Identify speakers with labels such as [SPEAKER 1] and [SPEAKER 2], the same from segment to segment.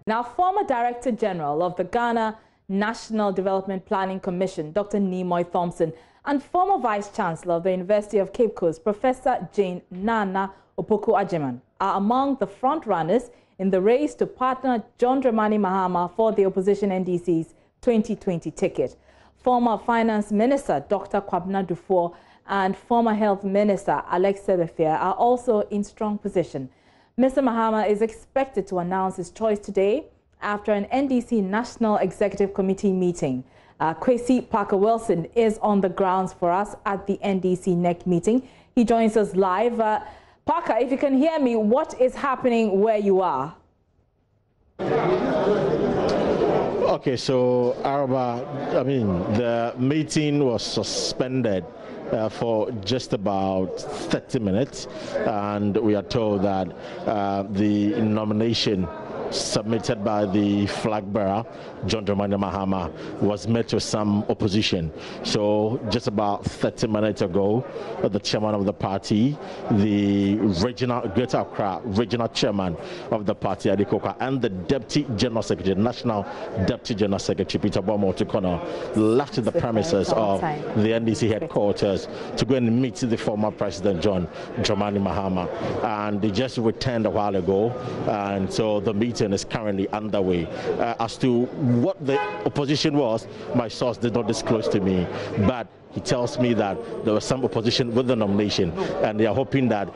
[SPEAKER 1] Now, former Director General of the Ghana National Development Planning Commission, Dr. Nimoy Thompson, and former Vice Chancellor of the University of Cape Coast, Professor Jane Nana Opoku-Agyeman, are among the front-runners in the race to partner John Dramani Mahama for the opposition NDC's 2020 ticket. Former Finance Minister Dr. Kwabena Dufour and former Health Minister Alex Sebefia are also in strong position. Mr. Mahama is expected to announce his choice today after an NDC National Executive Committee meeting. Kwesi Parker-Wilson is on the grounds for us at the NDC NEC meeting. He joins us live. Parker, if you can hear me, what is happening where you are?
[SPEAKER 2] Okay, so Araba, the meeting was suspended for just about 30 minutes, and we are told that the nomination submitted by the flag bearer, John Dramani Mahama, was met with some opposition. So just about 30 minutes ago, the chairman of the party, the regional Greater Accra regional chairman of the party, Adikoka, and the deputy general secretary, national deputy general secretary, Peter Bomo-Tukono, left the premises of the NDC headquarters to go and meet the former president, John Dramani Mahama. And they just returned a while ago, and so the meeting is currently underway. As to what the opposition was, my source did not disclose to me, but he tells me that there was some opposition with the nomination, and they are hoping that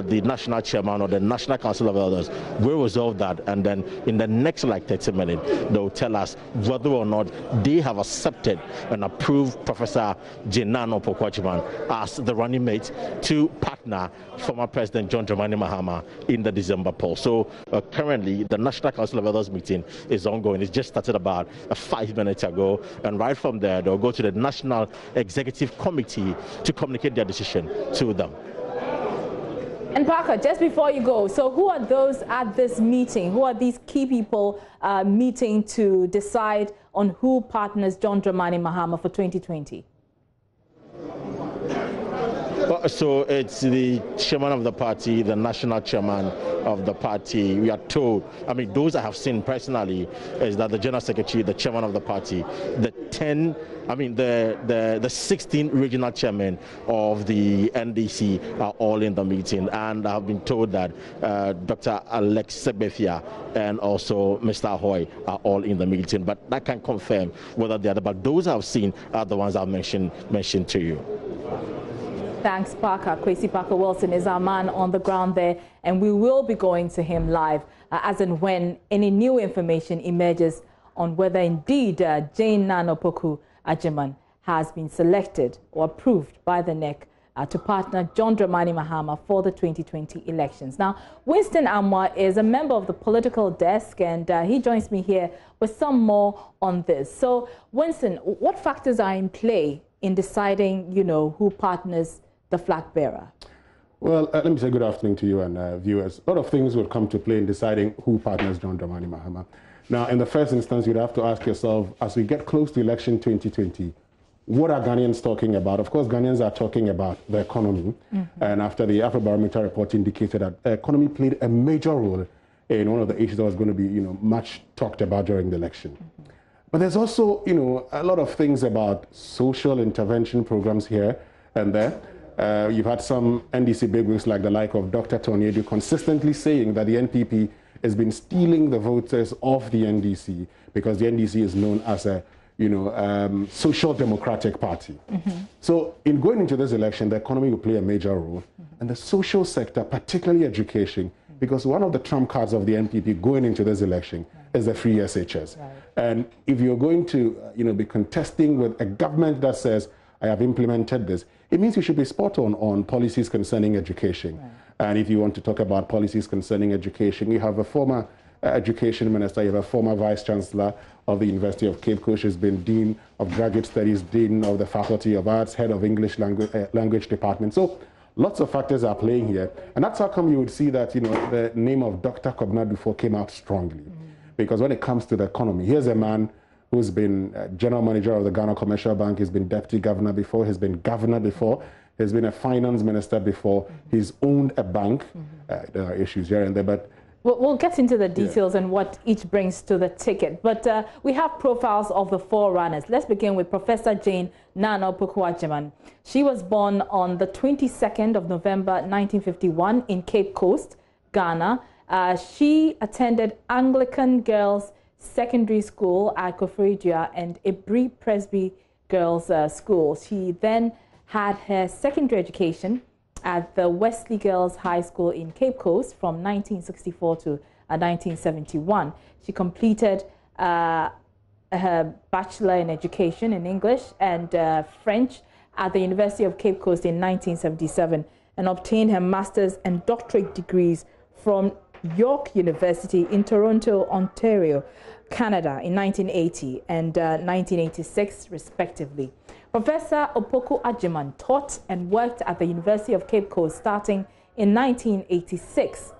[SPEAKER 2] the national chairman or the National Council of Elders will resolve that, and then in the next 30 minutes, they will tell us whether or not they have accepted and approved Professor Jane Nana Opoku-Agyeman as the running mate to partner former President John Dramani Mahama in the December poll. So currently, the National Council of Elders meeting is ongoing. It just started about 5 minutes ago, and right from there, they'll go to the National Executive Committee to communicate their decision to them.
[SPEAKER 1] And Parker, just before you go, so who are those at this meeting? Who are these key people meeting to decide on who partners John Dramani Mahama for 2020?
[SPEAKER 2] So it's the chairman of the party, the national chairman of the party. We are told, those I have seen personally, is that the general secretary, the chairman of the party, the 16 regional chairmen of the NDC are all in the meeting, and I have been told that Dr. Alex Sebefia and also Mr. Ahoy are all in the meeting, but I can't confirm whether they are. But those I've seen are the ones I've mentioned to you.
[SPEAKER 1] Thanks, Parker. Kwesi Parker-Wilson is our man on the ground there, and we will be going to him live as and when any new information emerges on whether indeed Jane Nana Opoku-Agyeman has been selected or approved by the NEC to partner John Dramani Mahama for the 2020 elections. Now, Winston Amwa is a member of the political desk, and he joins me here with some more on this. So, Winston, what factors are in play in deciding, who partners the flag bearer?
[SPEAKER 3] Well, let me say good afternoon to you and viewers. A lot of things will come to play in deciding who partners John Dramani Mahama. Now, in the first instance, you'd have to ask yourself, as we get close to election 2020, what are Ghanaians talking about? Of course, Ghanaians are talking about the economy. And after the Afrobarometer report indicated that the economy played a major role in one of the issues that was going to be, much talked about during the election. But there's also, a lot of things about social intervention programs here and there. You've had some NDC bigwigs like of Dr. Tony Edu consistently saying that the NPP has been stealing the voters of the NDC because the NDC is known as a, social democratic party. So in going into this election, the economy will play a major role, and the social sector, particularly education, because one of the trump cards of the NPP going into this election is the free SHS. Right. And if you're going to, be contesting with a government that says, I have implemented this, it means you should be spot on policies concerning education. Right. And if you want to talk about policies concerning education, you have a former education minister, you have a former vice chancellor of the University of Cape Coast, who's been dean of graduate studies, dean of the Faculty of Arts, head of English language department. So lots of factors are playing here. And that's how come you would see that, the name of Dr. Kwabena Dufour came out strongly. Because when it comes to the economy, here's a man who's been general manager of the Ghana Commercial Bank, he's been deputy governor before, he's been governor before, he's been a finance minister before, he's owned a bank. There are issues here and there, but
[SPEAKER 1] We'll get into the details and what each brings to the ticket. But we have profiles of the four runners. Let's begin with Professor Jane Nana Opoku-Agyeman. She was born on the 22nd of November 1951 in Cape Coast, Ghana. She attended Anglican Girls Secondary School at Koforidua and Ebri Presby Girls School. She then had her secondary education at the Wesley Girls High School in Cape Coast from 1964 to 1971. She completed her Bachelor in Education in English and French at the University of Cape Coast in 1977 and obtained her master's and doctorate degrees from York University in Toronto, Ontario, Canada in 1980 and 1986 respectively. Professor Opoku-Agyeman taught and worked at the University of Cape Coast starting in 1986.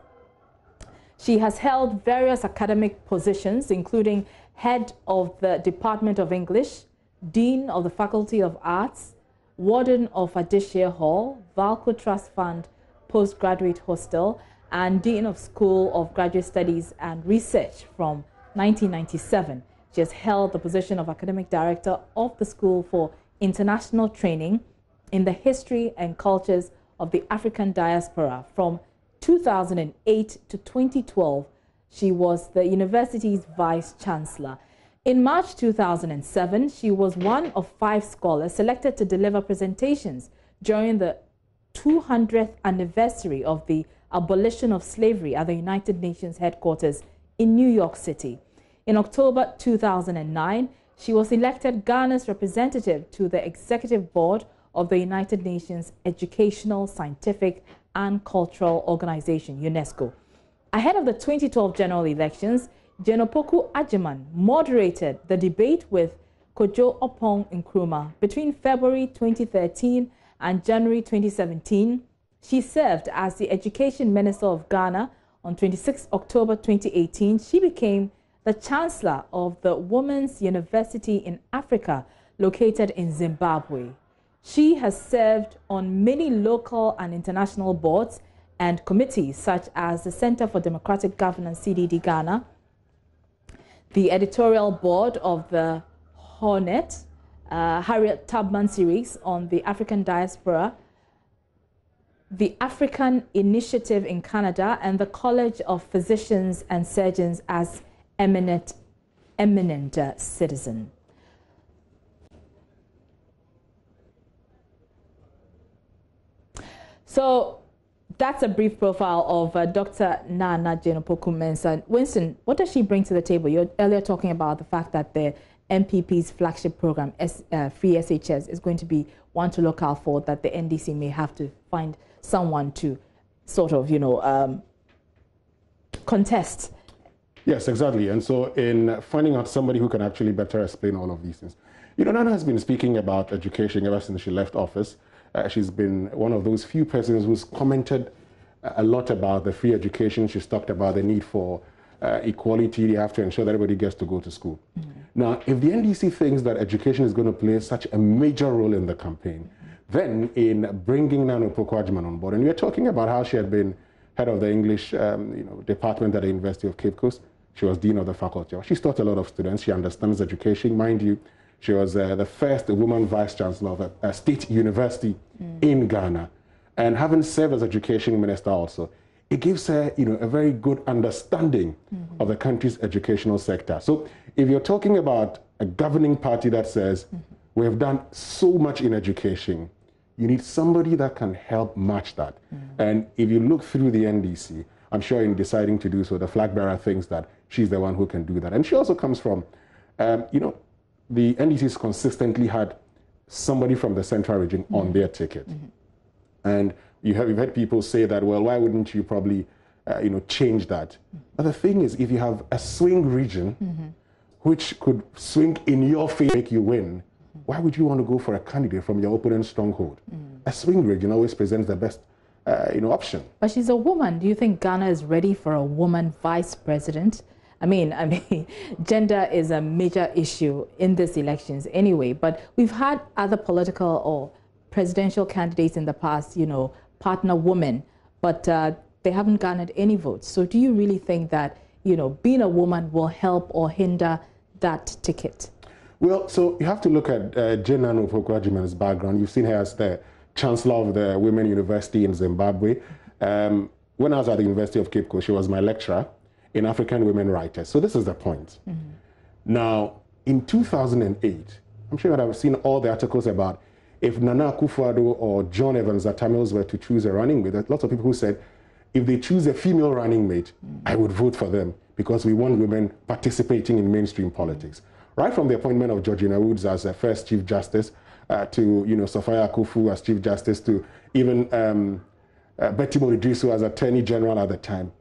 [SPEAKER 1] She has held various academic positions, including head of the Department of English, Dean of the Faculty of Arts, Warden of Adishia Hall, Valco Trust Fund Postgraduate Hostel, and Dean of School of Graduate Studies and Research from 1997. She has held the position of Academic Director of the School for International Training in the History and Cultures of the African Diaspora from 2008 to 2012. She was the university's Vice Chancellor. In March 2007, she was one of 5 scholars selected to deliver presentations during the 200th anniversary of the abolition of slavery at the United Nations headquarters in New York City. In October 2009, she was elected Ghana's representative to the Executive Board of the United Nations Educational, Scientific and Cultural Organization, UNESCO. Ahead of the 2012 general elections, Jane Opoku-Agyeman moderated the debate with Kojo Oppong Nkrumah between February 2013 and January 2017. She served as the Education Minister of Ghana. On 26 October 2018, she became the Chancellor of the Women's University in Africa, located in Zimbabwe. She has served on many local and international boards and committees, such as the Center for Democratic Governance, CDD Ghana, the editorial board of the Hornet, Harriet Tubman series on the African diaspora, the African Initiative in Canada, and the College of Physicians and Surgeons as eminent citizen. So that's a brief profile of Dr. Nana Jane Opoku-Mensah. Winston, what does she bring to the table? You're earlier talking about the fact that the MPP's flagship program, Free SHS, is going to be one to look out for, that the NDC may have to find someone to sort of, contest.
[SPEAKER 3] Yes, exactly. And so in finding out somebody who can actually better explain all of these things. Nana has been speaking about education ever since she left office. She's been one of those few persons who's commented a lot about the free education. She's talked about the need for equality. You have to ensure that everybody gets to go to school. Mm-hmm. Now, if the NDC thinks that education is going to play such a major role in the campaign, then in bringing Nana Opoku-Agyeman on board, and we're talking about how she had been head of the English department at the University of Cape Coast. She was dean of the faculty. She's taught a lot of students. She understands education. Mind you, she was the first woman vice chancellor of a state university in Ghana. And having served as education minister also, it gives her a very good understanding of the country's educational sector. So if you're talking about a governing party that says, we have done so much in education, you need somebody that can help match that. And if you look through the NDC, I'm sure in deciding to do so, the flag bearer thinks that she's the one who can do that. And she also comes from, the NDC's consistently had somebody from the central region on their ticket. And you've heard people say that, well, why wouldn't you probably, change that? But the thing is, if you have a swing region, which could swing in your favor, make you win, why would you want to go for a candidate from your opponent's stronghold? A swing region always presents the best option.
[SPEAKER 1] But she's a woman. Do you think Ghana is ready for a woman vice president? I mean, gender is a major issue in these elections anyway, but we've had other political or presidential candidates in the past, partner women, but they haven't garnered any votes. So do you really think that, you know, being a woman will help or hinder that ticket?
[SPEAKER 3] Well, so you have to look at Jane Nana Opoku-Agyemang's background. You've seen her as the Chancellor of the Women University in Zimbabwe. When I was at the University of Cape Coast, she was my lecturer in African women writers. So this is the point. Now, in 2008, I'm sure that I've seen all the articles about if Nana Akufo-Addo or John Evans Atta-Mills were to choose a running mate. There's lots of people who said, if they choose a female running mate, I would vote for them because we want women participating in mainstream politics. Right from the appointment of Georgina Woods as the first Chief Justice to, you know, Sophia Akufu as Chief Justice to even Betty Modidiso as Attorney General at the time,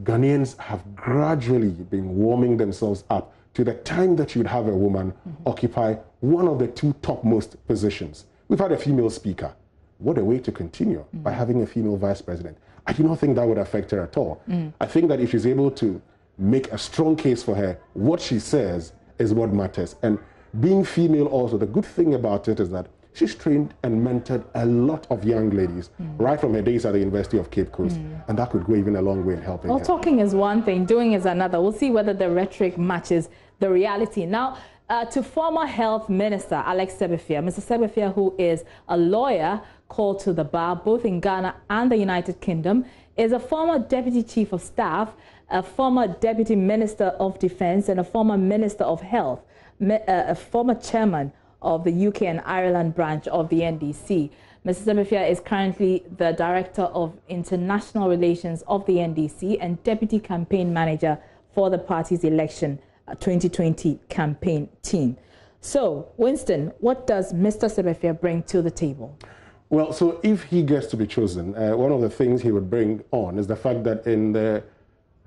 [SPEAKER 3] Ghanaians have gradually been warming themselves up to the time that you'd have a woman occupy one of the two topmost positions. We've had a female speaker. What a way to continue by having a female vice president. I do not think that would affect her at all. I think that if she's able to make a strong case for her, what she says is what matters. And being female also, the good thing about it is that she's trained and mentored a lot of young ladies right from her days at the University of Cape Coast. And that could go even a long way in helping her.
[SPEAKER 1] Well, talking is one thing, doing is another. We'll see whether the rhetoric matches the reality. Now, to former Health Minister Alex Sebefia, Mr. Sebefia, who is a lawyer called to the bar both in Ghana and the United Kingdom, is a former Deputy Chief of Staff, a former Deputy Minister of Defence, and a former Minister of Health, a former Chairman of the UK and Ireland branch of the NDC. Mr. Sebefia is currently the Director of International Relations of the NDC and Deputy Campaign Manager for the party's election 2020 campaign team. So, Winston, what does Mr. Sebefia bring to the table?
[SPEAKER 3] Well, so if he gets to be chosen, one of the things he would bring on is the fact that in the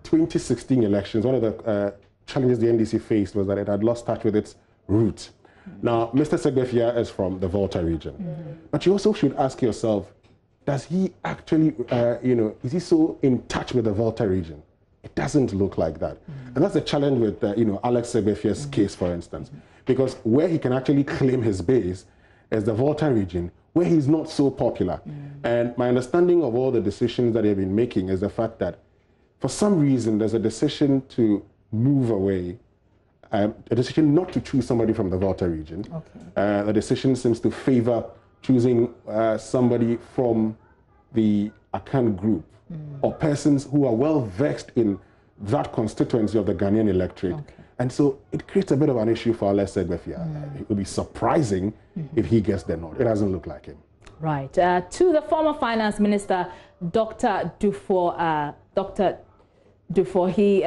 [SPEAKER 3] 2016 elections, one of the challenges the NDC faced was that it had lost touch with its roots. Now, Mr. Sebefia is from the Volta region, but you also should ask yourself, does he actually, is he so in touch with the Volta region? It doesn't look like that. And that's the challenge with, Alex Sebefia's case, for instance, because where he can actually claim his base is the Volta region, where he's not so popular. And my understanding of all the decisions that they've been making is the fact that for some reason there's a decision to move away, a decision not to choose somebody from the Volta region. The decision seems to favor choosing somebody from the Akan group or persons who are well versed in that constituency of the Ghanaian electorate. And so it creates a bit of an issue for Alex Sebefia. It would be surprising if he gets the nod. It doesn't look like him.
[SPEAKER 1] Right. To the former Finance Minister, Dr. Dufour, he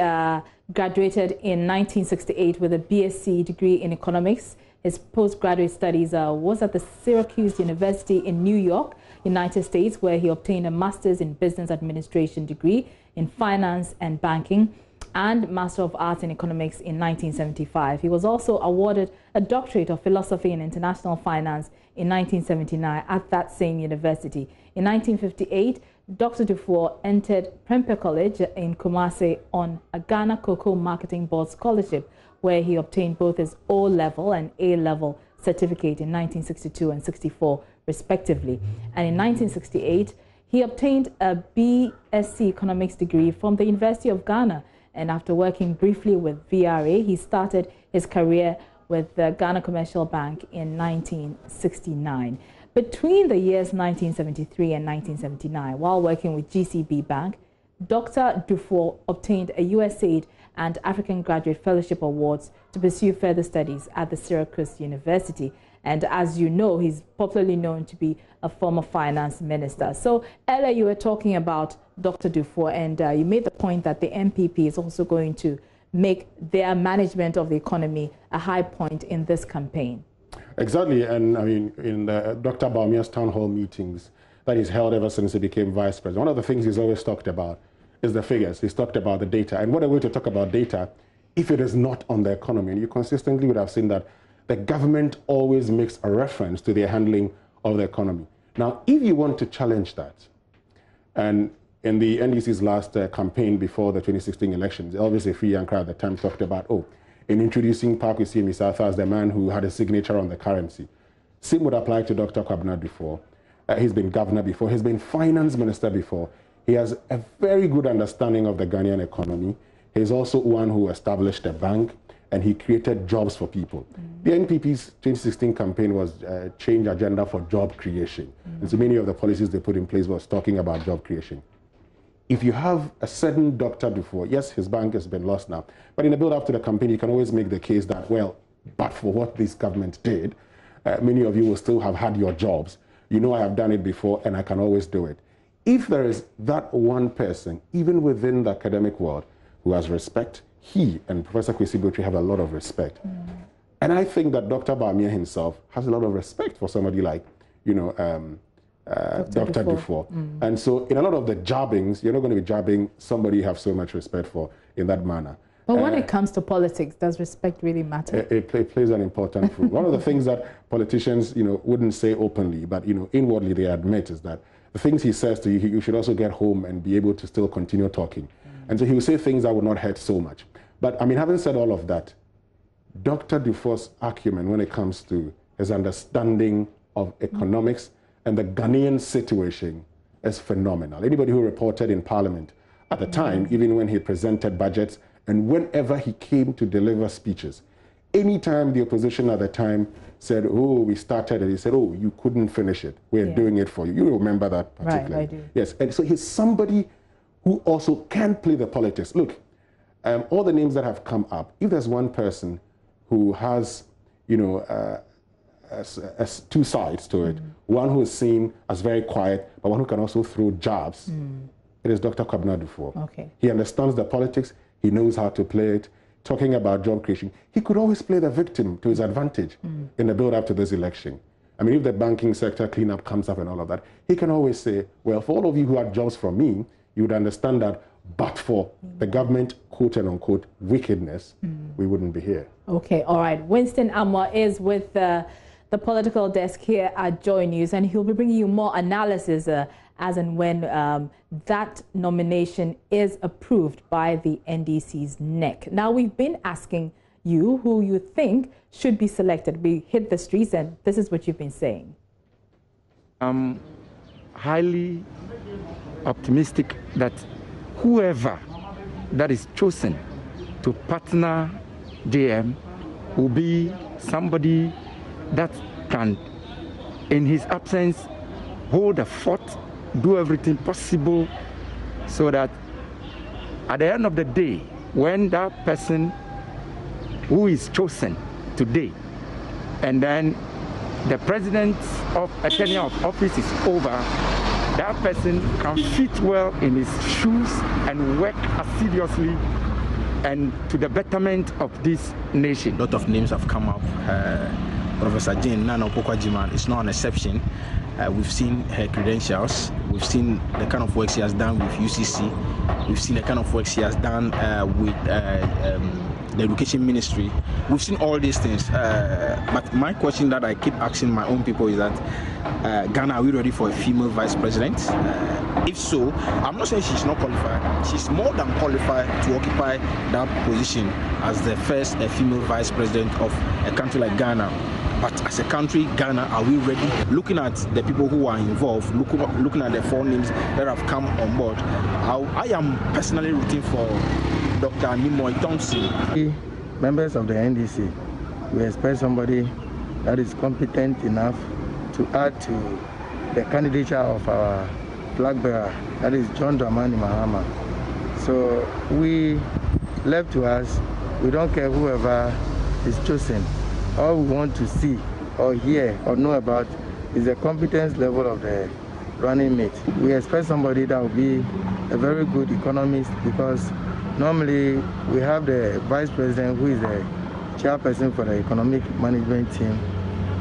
[SPEAKER 1] graduated in 1968 with a BSc degree in economics. His postgraduate studies was at the Syracuse University in New York, United States, where he obtained a master's in business administration degree in finance and banking and Master of Arts in Economics in 1975. He was also awarded a doctorate of philosophy in international finance in 1979 at that same university. In 1958, Dr. Dufour entered Prempeh College in Kumasi on a Ghana Cocoa Marketing Board scholarship, where he obtained both his O-level and A-level certificate in 1962 and 64, respectively. And in 1968, he obtained a BSc Economics degree from the University of Ghana. And after working briefly with VRA, he started his career with the Ghana Commercial Bank in 1969. Between the years 1973 and 1979, while working with GCB Bank, Dr. Dufour obtained a USAID and African Graduate Fellowship Awards to pursue further studies at the Syracuse University. And as you know, he's popularly known to be a former finance minister. So earlier you were talking about Dr. Dufour, and you made the point that the MPP is also going to make their management of the economy a high point in this campaign.
[SPEAKER 3] Exactly, and I mean, in Dr. Bawumia's town hall meetings that he's held ever since he became vice president, one of the things he's always talked about is the figures. He's talked about the data. And what a way to talk about data if it is not on the economy. And you consistently would have seen that the government always makes a reference to their handling of the economy. Now, if you want to challenge that, and in the NDC's last campaign before the 2016 elections, obviously Free Yankra at the time talked about, in introducing Paku Misatha as the man who had a signature on the currency. Same would apply to Dr. Kwabena before. He's been governor before. He's been finance minister before. He has a very good understanding of the Ghanaian economy. He's also one who established a bank, and he created jobs for people. The NPP's 2016 campaign was change agenda for job creation. And so many of the policies they put in place was talking about job creation. If you have a certain Dr. Dufour, yes, his bank has been lost now, but in the build-up to the campaign, you can always make the case that, well, but for what this government did, many of you will still have had your jobs. You know I have done it before, and I can always do it. If there is that one person, even within the academic world, who has respect, he and Professor Kwesi Botry have a lot of respect. And I think that Dr. Bawumia himself has a lot of respect for somebody like, you know, Dr. Dufour. And so in a lot of the jabbings, you're not going to be jabbing somebody you have so much respect for in that manner.
[SPEAKER 1] But when it comes to politics, does respect really matter?
[SPEAKER 3] It plays an important role. One of the things that politicians, you know, wouldn't say openly, but, you know, inwardly they admit is that the things he says to you, you should also get home and be able to still continue talking. And so he will say things that would not hurt so much. But, I mean, having said all of that, Dr. Dufour's acumen when it comes to his understanding of economics and the Ghanaian situation is phenomenal. Anybody who reported in Parliament at the time, even when he presented budgets and whenever he came to deliver speeches, anytime the opposition at the time said, oh, we started it, he said, oh, you couldn't finish it. We're doing it for you. You remember that particularly.
[SPEAKER 1] Right, I do.
[SPEAKER 3] Yes, and so he's somebody who also can play the politics. Look, all the names that have come up, if there's one person who has, you know, as two sides to it, one who is seen as very quiet, but one who can also throw jabs, it is Dr. Kwabena Dufour.
[SPEAKER 1] Okay.
[SPEAKER 3] He understands the politics, he knows how to play it. Talking about job creation, he could always play the victim to his advantage in the build-up to this election. I mean, if the banking sector cleanup comes up and all of that, he can always say, well, for all of you who had jobs from me, you would understand that, but for the government, quote and unquote, wickedness, we wouldn't be here.
[SPEAKER 1] Okay, all right. Winston Amwa is with the political desk here at Joy News, and he'll be bringing you more analysis as and when that nomination is approved by the NDC's NEC. Now, we've been asking you who you think should be selected. We hit the streets, and this is what you've been saying.
[SPEAKER 4] I'm highly optimistic that whoever that is chosen to partner JM will be somebody that can, in his absence, hold the fort, do everything possible so that at the end of the day, when that person who is chosen today, and then the president of a tenure of office is over, that person can fit well in his shoes and work assiduously and to the betterment of this nation.
[SPEAKER 5] A lot of names have come up. Professor Jane Nana Opoku-Agyeman is not an exception. We've seen her credentials. We've seen the kind of work she has done with UCC. We've seen the kind of work she has done with the Education Ministry. We've seen all these things. But my question that I keep asking my own people is that, Ghana, are we ready for a female vice president? If so, I'm not saying she's not qualified. She's more than qualified to occupy that position as the first female vice president of a country like Ghana. But as a country, Ghana, are we ready? Looking at the people who are involved, looking at the four names that have come on board, I am personally rooting for Dr. Nimoy Thompson.
[SPEAKER 4] Members of the NDC, we expect somebody that is competent enough to add to the candidature of our flag bearer, that is John Dramani Mahama. So we left to us, we don't care whoever is chosen. All we want to see or hear or know about is the competence level of the running mate. We expect somebody that will be a very good economist, because normally we have the vice president who is the chairperson for the economic management team,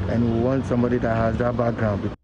[SPEAKER 4] and we want somebody that has that background.